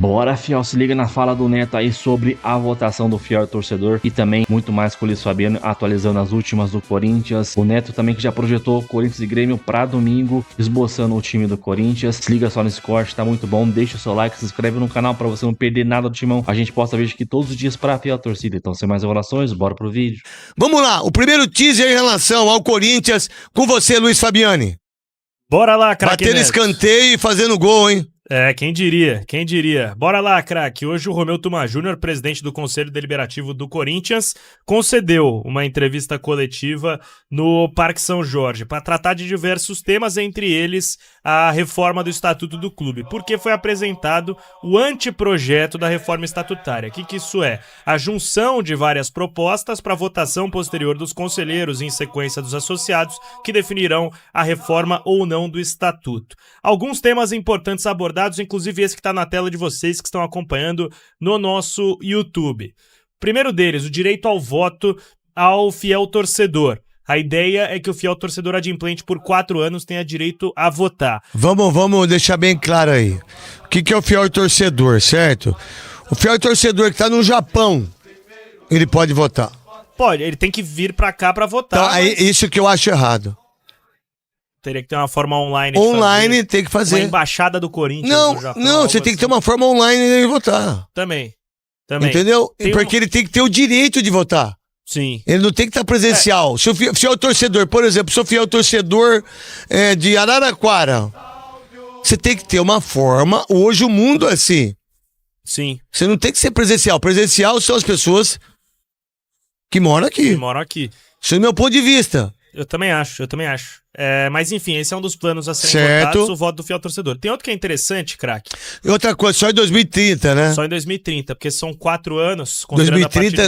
Bora, fiel, se liga na fala do Neto aí sobre a votação do fiel torcedor e também muito mais com o Luiz Fabiano atualizando as últimas do Corinthians. O Neto também que já projetou Corinthians e Grêmio pra domingo, esboçando o time do Corinthians. Se liga só nesse corte, tá muito bom. Deixa o seu like, se inscreve no canal pra você não perder nada do timão. A gente posta vídeo aqui todos os dias pra fiel torcida. Então, sem mais enrolações, bora pro vídeo. Vamos lá, o primeiro teaser em relação ao Corinthians com você, Luiz Fabiani. Bora lá, craque. Batendo escanteio e fazendo gol, hein? É, quem diria, quem diria. Bora lá, craque. Hoje o Romeu Tuma Júnior, presidente do Conselho Deliberativo do Corinthians, concedeu uma entrevista coletiva no Parque São Jorge para tratar de diversos temas, entre eles a reforma do Estatuto do Clube, porque foi apresentado o anteprojeto da reforma estatutária. O que isso é? A junção de várias propostas para votação posterior dos conselheiros em sequência dos associados que definirão a reforma ou não do Estatuto. Alguns temas importantes abordados, inclusive esse que está na tela de vocês que estão acompanhando no nosso YouTube. Primeiro deles, o direito ao voto ao fiel torcedor. A ideia é que o fiel torcedor adimplente por 4 anos tenha direito a votar. Vamos deixar bem claro aí. O que é o fiel torcedor, certo? O fiel torcedor que está no Japão, ele pode votar. Pode, ele tem que vir para cá para votar. Então, mas... isso que eu acho errado. Teria que ter uma forma online. Online tem que fazer. Uma embaixada do Corinthians não, no Japão. Não, você tem que ter uma forma online de votar. Também. Entendeu? Porque ele tem que ter o direito de votar. Sim. Ele não tem que estar presencial. Se o fiel torcedor, por exemplo, se o fiel torcedor de Araraquara, você tem que ter uma forma. Hoje o mundo é assim. Sim. Você não tem que ser presencial. Presencial são as pessoas que moram aqui. Isso é o meu ponto de vista. Eu também acho. Mas enfim, esse é um dos planos a serem votados, o voto do fiel torcedor. Tem outro que é interessante, craque. E outra coisa, só em 2030, né? Só em 2030, porque são 4 anos. 2030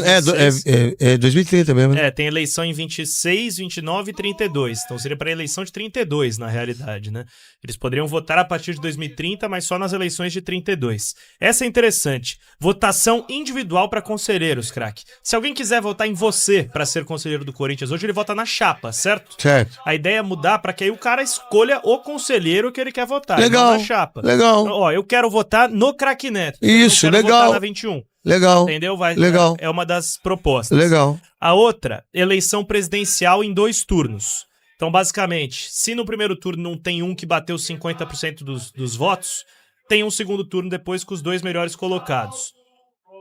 é 2030 mesmo. Né? Tem eleição em 26, 29 e 32. Então seria para eleição de 32, na realidade, né? Eles poderiam votar a partir de 2030, mas só nas eleições de 32. Essa é interessante. Votação individual para conselheiros, craque. Se alguém quiser votar em você para ser conselheiro do Corinthians, hoje ele vota na chapa, certo? Certo. A ideia é mudar para que aí o cara escolha o conselheiro que ele quer votar. Legal. Não na chapa. Legal. Ó, eu quero votar no craque Neto. Isso, eu quero legal. votar na 21. Legal. Entendeu? Legal. É uma das propostas. Legal. A outra, eleição presidencial em 2 turnos. Então, basicamente, se no primeiro turno não tem um que bateu 50% dos votos, tem um segundo turno depois com os 2 melhores colocados.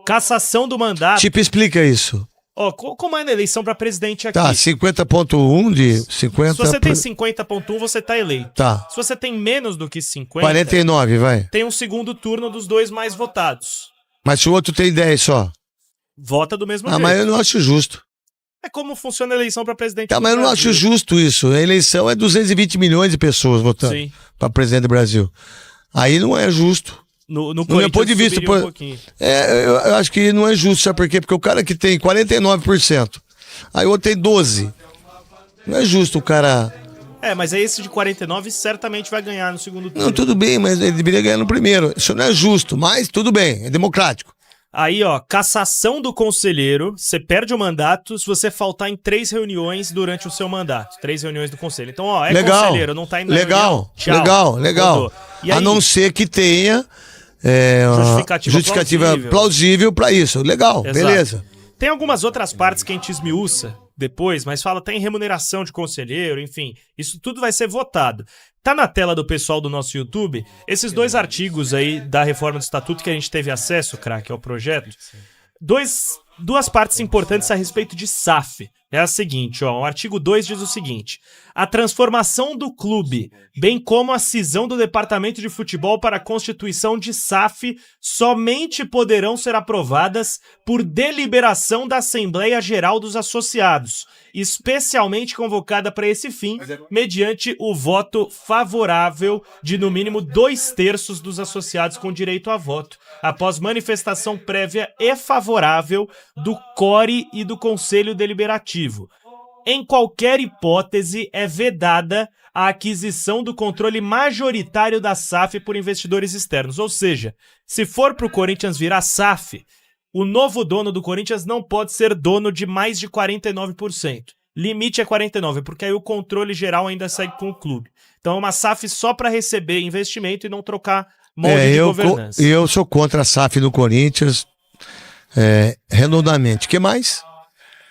Cassação do mandato. Tipo, explica isso. Ó, como é na eleição para presidente aqui? Tá, 50.1 de 50... Se você tem 50.1, você tá eleito. Tá. Se você tem menos do que 50... 49, vai. Tem um segundo turno dos 2 mais votados. Mas se o outro tem 10 só? Vota do mesmo jeito. Mas eu não acho justo. É como funciona a eleição para presidente do Brasil. Mas eu não acho justo isso. A eleição é 220 milhões de pessoas votando para presidente do Brasil. Aí não é justo. No meu ponto de vista, eu acho que não é justo, sabe por quê? Porque o cara que tem 49%, aí o outro tem 12%. Não é justo o cara... mas aí esse de 49 certamente vai ganhar no segundo turno. Não, tudo bem, mas ele deveria ganhar no primeiro. Isso não é justo, mas tudo bem, é democrático. Aí, ó, cassação do conselheiro, você perde o mandato se você faltar em 3 reuniões durante o seu mandato. 3 reuniões do conselho. Então, ó, conselheiro, não tá indo na reunião. Tchau. Legal. A não ser que tenha justificativa plausível para isso. Legal, exato. Beleza. Tem algumas outras partes que a gente esmiuça depois, mas fala tem remuneração de conselheiro, enfim, isso tudo vai ser votado. Tá na tela do pessoal do nosso YouTube, esses 2 artigos aí da reforma do estatuto que a gente teve acesso, craque, ao projeto. 2 partes importantes a respeito de SAF. É a seguinte, ó, o artigo 2 diz o seguinte: a transformação do clube, bem como a cisão do departamento de futebol para a constituição de SAF, somente poderão ser aprovadas por deliberação da Assembleia Geral dos Associados, especialmente convocada para esse fim, mediante o voto favorável de no mínimo 2/3 dos associados com direito a voto, após manifestação prévia e favorável do CORE e do Conselho Deliberativo. Em qualquer hipótese, é vedada a aquisição do controle majoritário da SAF por investidores externos. Ou seja, se for para o Corinthians virar SAF, o novo dono do Corinthians não pode ser dono de mais de 49%. Limite é 49%, porque aí o controle geral ainda segue com o clube. Então é uma SAF só para receber investimento e não trocar molde de governança. Eu sou contra a SAF no Corinthians, redondamente. O que mais?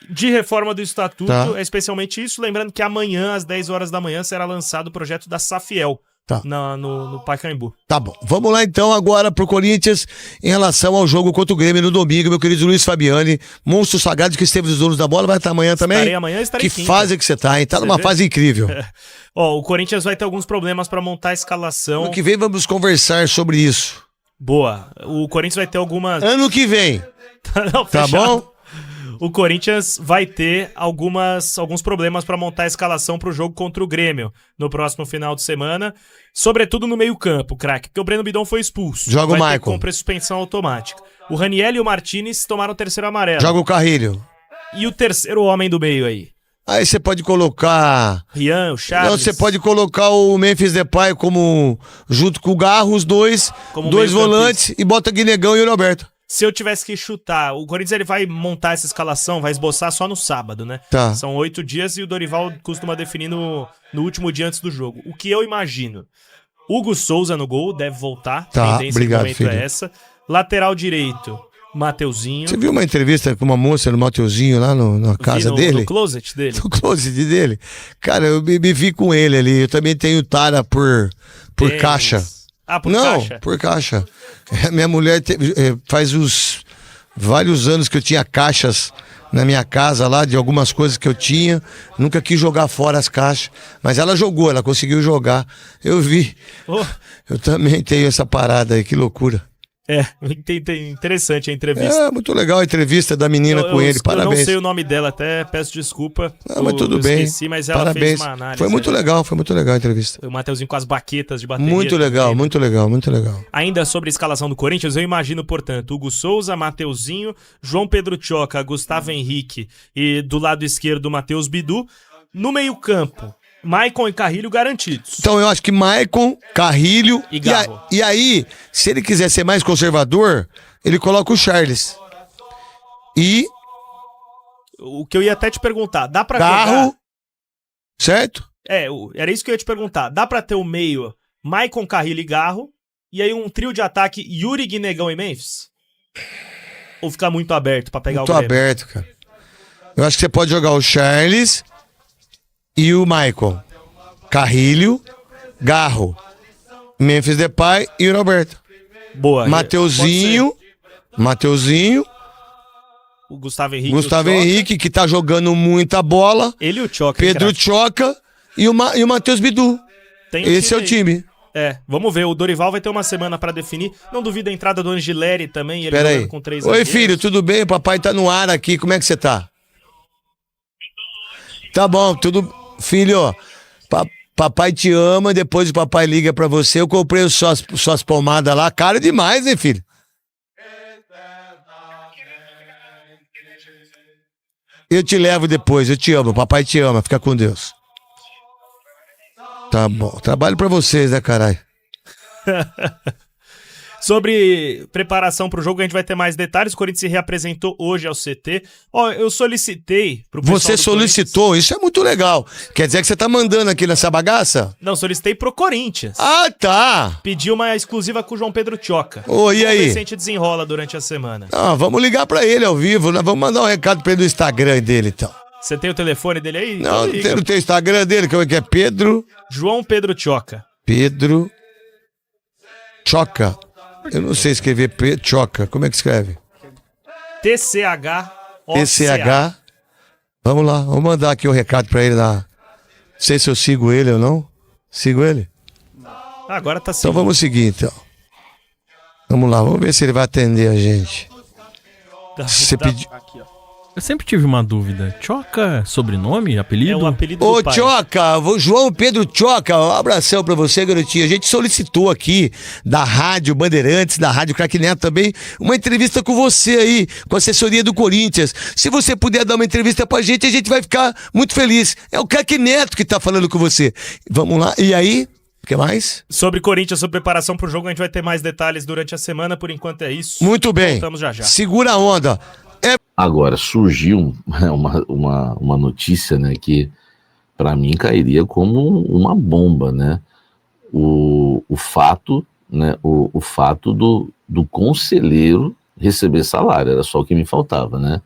De reforma do estatuto, Tá. é especialmente isso. Lembrando que amanhã, às 10 horas da manhã, será lançado o projeto da Safiel Tá. no Pacaembu. Tá bom. Vamos lá então agora pro Corinthians em relação ao jogo contra o Grêmio no domingo. Meu querido Luiz Fabiani, monstro sagrado que esteve dos donos da bola, vai estar amanhã também? Estarei amanhã, estarei Que quinta. fase que você tá, hein? Tá Você numa vê? fase incrível. Ó, o Corinthians vai ter alguns problemas para montar a escalação. Ano que vem vamos conversar sobre isso. Boa. O Corinthians vai ter algumas... Ano que vem, Não, tá fechado. bom? O Corinthians vai ter alguns problemas para montar a escalação para o jogo contra o Grêmio no próximo final de semana, sobretudo no meio-campo, craque, porque o Breno Bidon foi expulso. Joga o vai ter Maicon. que cumprir suspensão automática. O Raniel e o Martinez tomaram o terceiro amarelo. Joga o Carrilho. E o terceiro homem do meio aí? Aí você pode colocar... Rian, o Charles. Não, você pode colocar o Memphis Depay como junto com o Garro, os dois Como dois meio-campista. volantes e bota Guinegão e o Roberto. Se eu tivesse que chutar, o Corinthians ele vai montar essa escalação, vai esboçar só no sábado, né? Tá. São 8 dias e o Dorival costuma definir no último dia antes do jogo. O que eu imagino? Hugo Souza no gol, deve voltar. Tá, Tendência obrigado, no momento filho. é essa. Lateral direito, Mateuzinho. Você viu uma entrevista com uma moça no Mateuzinho lá na casa Vi dele? no closet dele. No closet dele. Cara, eu me vi com ele ali. Eu também tenho tara por Tênis. caixa. Ah, por Não, caixa? por caixa. Minha mulher faz vários anos que eu tinha caixas na minha casa lá, de algumas coisas que eu tinha. Nunca quis jogar fora as caixas. Mas ela jogou, ela conseguiu jogar. Eu vi. Oh, Eu também tenho essa parada aí, que loucura. interessante a entrevista. É, muito legal a entrevista da menina com ele, Eu parabéns. não sei o nome dela, até peço desculpa. Não, mas tudo eu bem, esqueci, mas ela parabéns. fez uma análise. Foi muito legal a entrevista. O Mateuzinho com as baquetas de bateria. Muito legal, também. muito legal, muito legal. Ainda sobre a escalação do Corinthians, eu imagino, portanto, Hugo Souza, Mateuzinho, João Pedro Tchoca, Gustavo Henrique e do lado esquerdo, Matheus Bidu. No meio-campo, Maicon e Carrilho garantidos. Então eu acho que Maicon, Carrilho E Garro. e aí, se ele quiser ser mais conservador, ele coloca o Charles. E O que eu ia até te perguntar, dá pra Garro, jogar... certo? Era isso que eu ia te perguntar. Dá pra ter o meio Maicon, Carrilho e Garro, e aí um trio de ataque Yuri, Guinegão e Memphis? Ou ficar muito aberto pra pegar Muito o Grêmio? aberto, cara. Eu acho que você pode jogar o Charles e o Maicon. Carrilho, Garro, Memphis Depay e o Roberto. Boa. Mateuzinho, O Gustavo Henrique. Gustavo o Tchoca. Henrique, que tá jogando muita bola, Ele e o Tchoca. hein, Pedro craque? Tchoca e o Matheus Bidu. Tem Esse é o aí. time. Vamos ver. O Dorival vai ter uma semana pra definir. Não duvido a entrada do Angileri também. Ele Pera jogando aí. com 3 Oi, zagueiros. filho, tudo bem? O papai tá no ar aqui. Como é que você tá? Tá bom, tudo. Filho, ó, papai te ama. Depois o papai liga pra você. Eu comprei suas pomadas lá. Caro demais, hein, filho? Eu te levo depois. Eu te amo. Papai te ama. Fica com Deus. Tá bom. Trabalho pra vocês, né, caralho? Sobre preparação pro jogo, a gente vai ter mais detalhes. O Corinthians se reapresentou hoje ao CT. Ó, eu solicitei pro pessoal Você do solicitou. Isso é muito legal. Quer dizer que você tá mandando aqui nessa bagaça? Corinthians. Não, solicitei pro Corinthians. Ah, tá. Pedi uma exclusiva com o João Pedro Tchoca. Ô, e Vamos ver aí? se a gente desenrola durante a semana. Ah, vamos ligar pra ele ao vivo, né? Vamos mandar um recado pra ele no Instagram dele, então. Você tem o telefone dele aí? Não, Então liga. não tem o Instagram dele, como é que é? João Pedro Tchoca. Pedro Eu não sei escrever Tchoca. Como é que escreve? TCH. TCH. Vamos lá, vamos mandar aqui o recado pra ele lá. Não sei se eu sigo ele ou não. Sigo ele? Agora tá Então seguindo. vamos seguir, então. Vamos lá, vamos ver se ele vai atender a gente. Você pediu... Eu sempre tive uma dúvida. Tchoca, sobrenome, apelido? É o apelido Ô, do pai. Tchoca, João Pedro Tchoca, um abração pra você, garotinho. A gente solicitou aqui da Rádio Bandeirantes, da Rádio Craque Neto também, uma entrevista com você aí, com a assessoria do Corinthians. Se você puder dar uma entrevista pra gente, a gente vai ficar muito feliz. É o Craque Neto que tá falando com você. Vamos lá, e aí? O que mais? Sobre Corinthians, sobre preparação pro jogo, a gente vai ter mais detalhes durante a semana. Por enquanto é isso. Muito bem. Voltamos já já. Segura a onda. Agora, surgiu uma notícia, né, que para mim cairia como uma bomba, né? O fato, né, o fato do conselheiro receber salário, era só o que me faltava, né?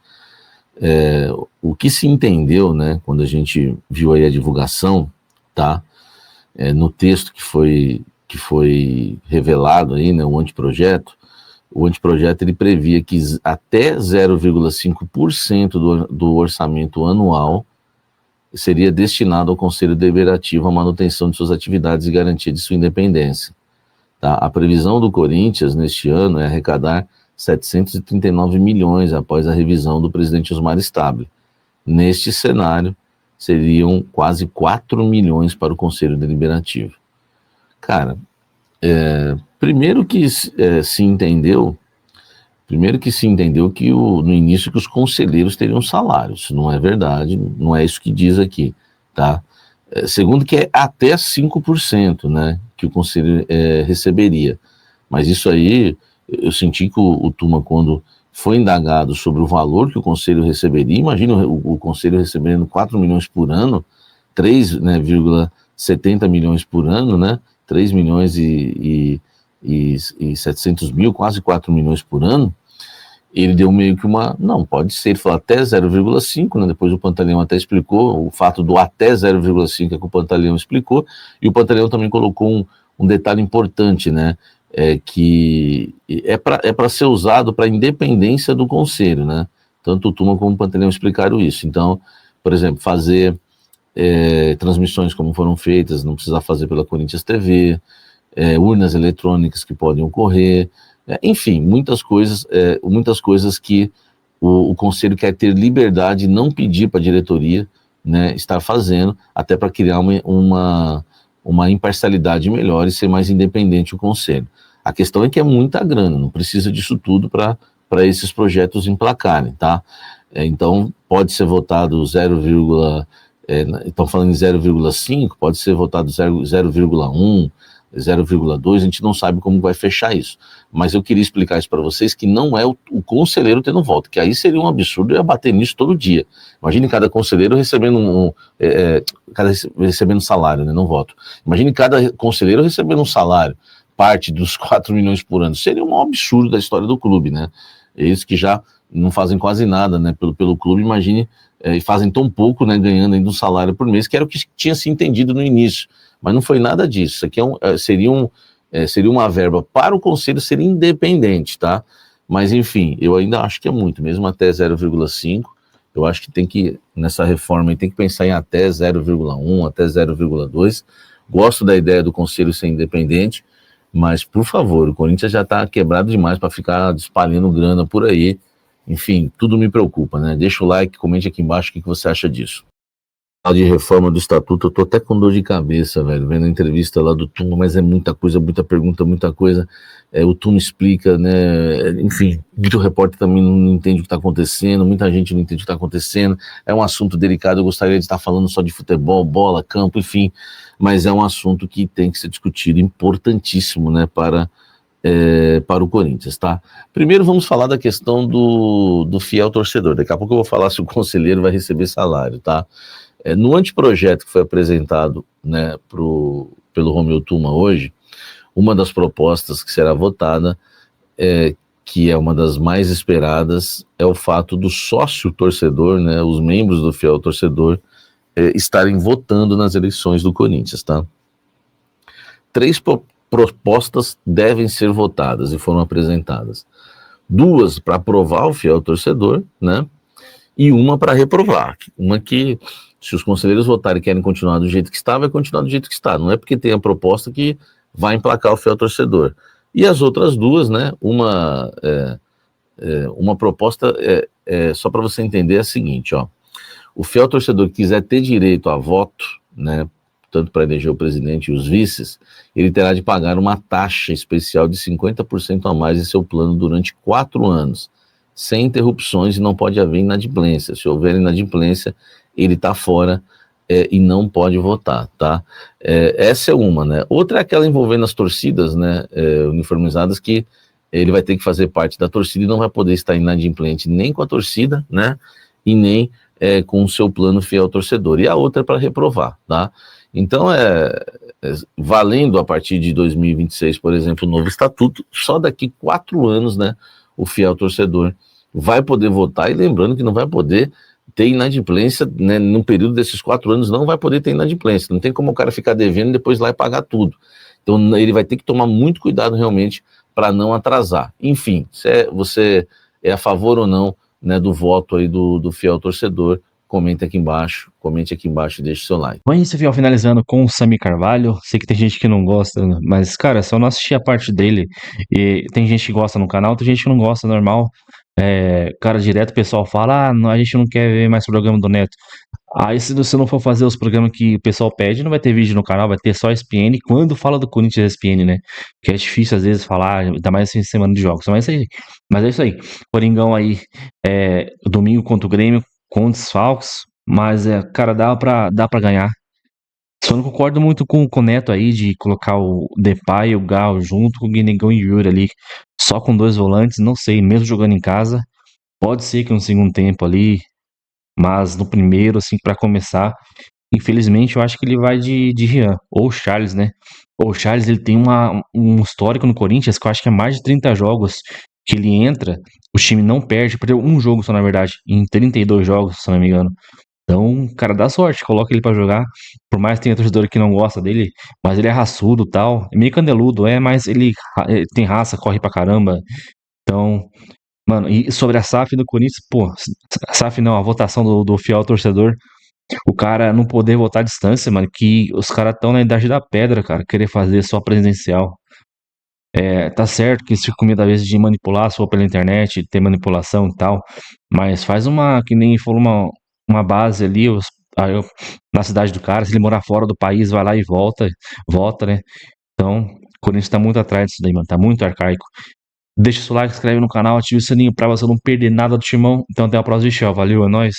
O que se entendeu, né, quando a gente viu aí a divulgação, tá? No texto que foi revelado aí, né, o anteprojeto ele previa que até 0,5% do orçamento anual seria destinado ao Conselho Deliberativo à manutenção de suas atividades e garantia de sua independência. Tá? A previsão do Corinthians neste ano é arrecadar 739 milhões após a revisão do presidente Osmar Stabile. Neste cenário, seriam quase 4 milhões para o Conselho Deliberativo. Cara, primeiro que se entendeu que no início que os conselheiros teriam salários. Isso não é verdade, não é isso que diz aqui, tá? Segundo que é até 5%, né, que o conselho receberia. Mas isso aí, eu senti que o Tuma, quando foi indagado sobre o valor que o conselho receberia, imagina o conselho recebendo 4 milhões por ano, 3,70 milhões por ano, né, 3 milhões e 700 mil, quase 4 milhões por ano, ele deu meio que não, pode ser, ele falou até 0,5, né, depois o Pantaleão até explicou, o fato do até 0,5 é que o Pantaleão explicou, e o Pantaleão também colocou um detalhe importante, né, que é para ser usado para a independência do conselho, né, tanto o Tuma como o Pantaleão explicaram isso. Então, por exemplo, fazer transmissões como foram feitas, não precisa fazer pela Corinthians TV, urnas eletrônicas que podem ocorrer, enfim, muitas coisas que o Conselho quer ter liberdade e não pedir para a diretoria, né, estar fazendo, até para criar uma imparcialidade melhor e ser mais independente o Conselho. A questão é que é muita grana, não precisa disso tudo para esses projetos emplacarem, tá? Então, pode ser votado estão falando em 0,5, pode ser votado 0,1, 0,2, a gente não sabe como vai fechar isso. Mas eu queria explicar isso para vocês, que não é o conselheiro tendo voto, que aí seria um absurdo, eu ia bater nisso todo dia. Imagine cada conselheiro recebendo recebendo salário, né, não voto. Imagine cada conselheiro recebendo um salário, parte dos 4 milhões por ano. Seria um absurdo da história do clube, né? Eles que já não fazem quase nada, né, pelo clube, imagine, e fazem tão pouco, né, ganhando ainda um salário por mês, que era o que tinha se entendido no início. Mas não foi nada disso. Isso aqui seria uma verba para o conselho ser independente, tá? Mas, enfim, eu ainda acho que é muito, mesmo até 0,5. Eu acho que nessa reforma, tem que pensar em até 0,1, até 0,2. Gosto da ideia do conselho ser independente, mas, por favor, o Corinthians já está quebrado demais para ficar espalhando grana por aí. Enfim, tudo me preocupa, né? Deixa o like, comente aqui embaixo o que você acha disso. De reforma do estatuto, eu tô até com dor de cabeça, velho, vendo a entrevista lá do Tuma, mas é muita coisa, muita pergunta, muita coisa, o Tuma explica, né, enfim, muito repórter também não entende o que tá acontecendo, muita gente não entende o que tá acontecendo, é um assunto delicado, eu gostaria de estar falando só de futebol, bola, campo, enfim, mas é um assunto que tem que ser discutido, importantíssimo, né, para o Corinthians, tá? Primeiro vamos falar da questão do fiel torcedor, daqui a pouco eu vou falar se o conselheiro vai receber salário, tá? No anteprojeto que foi apresentado, né, pelo Romeu Tuma hoje, uma das propostas que será votada, que é uma das mais esperadas, é o fato do sócio torcedor, né, os membros do fiel torcedor, estarem votando nas eleições do Corinthians, tá? 3 propostas devem ser votadas e foram apresentadas. 2 para aprovar o fiel torcedor, né, e uma para reprovar. Uma que, se os conselheiros votarem e querem continuar do jeito que está, vai continuar do jeito que está. Não é porque tem a proposta que vai emplacar o fiel torcedor. E as outras 2, né, uma proposta, só para você entender, é a seguinte, ó, o fiel torcedor que quiser ter direito a voto, né, tanto para eleger o presidente e os vices, ele terá de pagar uma taxa especial de 50% a mais em seu plano durante 4 anos, sem interrupções, e não pode haver inadimplência. Se houver inadimplência, ele está fora e não pode votar, tá? Essa é uma, né? Outra é aquela envolvendo as torcidas, né, uniformizadas, que ele vai ter que fazer parte da torcida e não vai poder estar inadimplente nem com a torcida, né, e nem com o seu plano fiel torcedor. E a outra é para reprovar, tá? Então, valendo a partir de 2026, por exemplo, o novo estatuto, só daqui 4 anos, né, o fiel torcedor vai poder votar, e lembrando que não vai poder ter inadimplência, né, no período desses 4 anos não vai poder ter inadimplência, não tem como o cara ficar devendo e depois lá e pagar tudo. Então ele vai ter que tomar muito cuidado realmente para não atrasar. Enfim, se você é a favor ou não, né, do voto aí do fiel torcedor, comente aqui embaixo e deixe seu like. Bom, isso, Fiel, finalizando com o Sami Carvalho. Sei que tem gente que não gosta, né? Mas, cara, só não assistir a parte dele. E tem gente que gosta no canal, tem gente que não gosta, normal. Cara, direto o pessoal fala, a gente não quer ver mais programa do Neto. Aí, se você não for fazer os programas que o pessoal pede, não vai ter vídeo no canal, vai ter só ESPN. Quando fala do Corinthians ESPN, né? Que é difícil às vezes falar, ainda mais assim, semana de jogos. Mas é isso aí. Coringão aí, domingo contra o Grêmio, com desfalques. Mas, cara, dá pra ganhar. Só não concordo muito com o Neto aí de colocar o Depay e o Gal junto com o Guinegão e o Yuri ali, só com 2 volantes, não sei, mesmo jogando em casa. Pode ser que no segundo tempo ali, mas no primeiro, assim, pra começar, infelizmente eu acho que ele vai de Rian, ou Charles, né? O Charles, ele tem um histórico no Corinthians que eu acho que é mais de 30 jogos que ele entra, o time não perdeu um jogo só, na verdade, em 32 jogos, se não me engano. Então, cara, dá sorte, coloca ele pra jogar. Por mais que tenha torcedor que não gosta dele, mas ele é raçudo e tal. É meio caneludo, mas ele tem raça, corre pra caramba. Então, mano, e sobre a SAF do Corinthians, pô, a SAF não, a votação do fiel torcedor. O cara não poder votar à distância, mano, que os caras estão na idade da pedra, cara, querer fazer só presencial. Tá certo que se comida às vezes de manipular, se for pela internet, ter manipulação e tal, mas faz que nem falou, uma base ali, na cidade do cara, se ele morar fora do país, vai lá e volta, né? Então, o Corinthians tá muito atrás disso daí, mano, tá muito arcaico. Deixa o seu like, se inscreve no canal, ativa o sininho pra você não perder nada do Timão. Então até a próxima, Michel, valeu, é nóis.